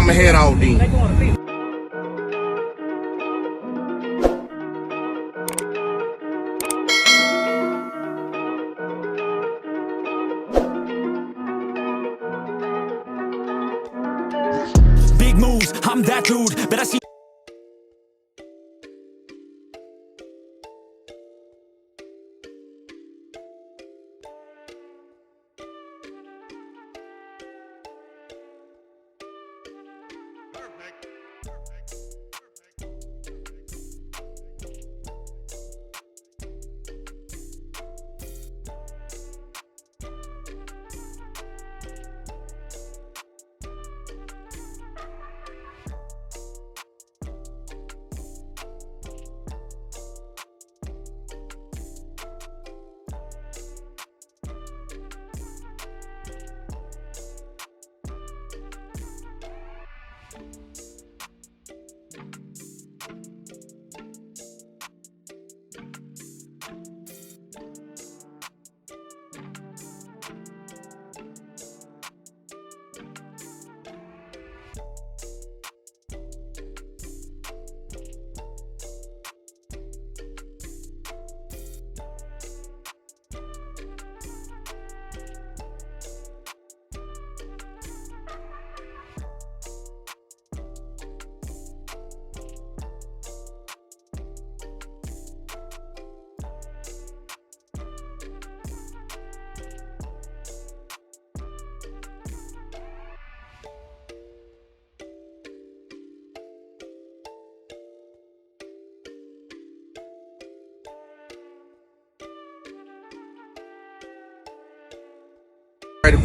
I'ma head out then. Big moves, I'm that dude, but I see.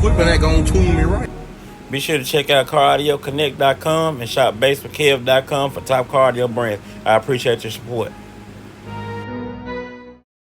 Equipment ain't gonna tune me right. Be sure to check out CarAudioConnect.com and shop BASSWITHKEV.com for top car audio brands. I appreciate your support.